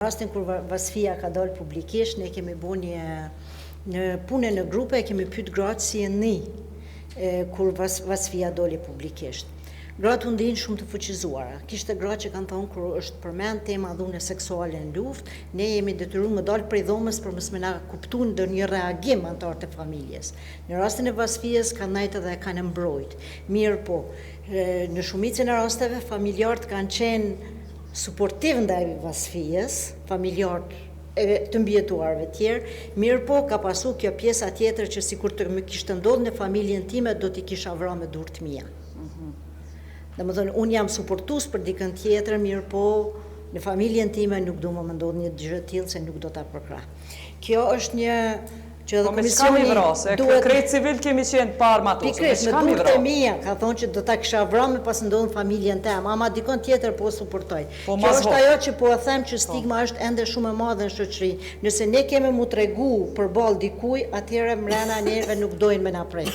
Rastin kur Vasfia ka dalë publikisht, ne kemi bu një punë në grupe, kemi pyet gratë si e ni kur Vasfia doli publikisht. Gratë u ndihin shumë të fuqizuara. Kishte gratë që kanë thonë kur është përmend tema dhune seksuale në luftë, ne jemi detyruar të dalë prej dhomës për mos më na kuptuan ndonjë reagim antar të familjes. Në rastin e Vasfies kanë ndajtë dhe kanë mbrojt. Mirë po, në shumicën e rasteve familjarët kanë qenë suportiv ndaj Vasfies, familjarët të mbijetuarve tjerë, mirë po ka pasu kjo pjesa tjetër që sikur të më kishte ndodhur në familjen time, do t'i kisha vrarë me durë të mia. Domethënë, unë jam suportues për dikën tjetër, mirë po në familjen time nuk do më ndodh një gjë tillë se nuk do ta përkrah. Kjo është një që edhe komisioni duhet krejt civil kemi qenë parë matosur. Pikërisht, me durët e mia ka thonë që do ta kisha vrarë pas ndodhën familjen tem, ama dikon tjetër po suportoj. Kjo është ajo që po e them që stigma është ende shumë e madhe në shoqëri. Nëse ne kemi mu tregu përballë dikujt, atëherë mrena neve nuk dojnë me na prek.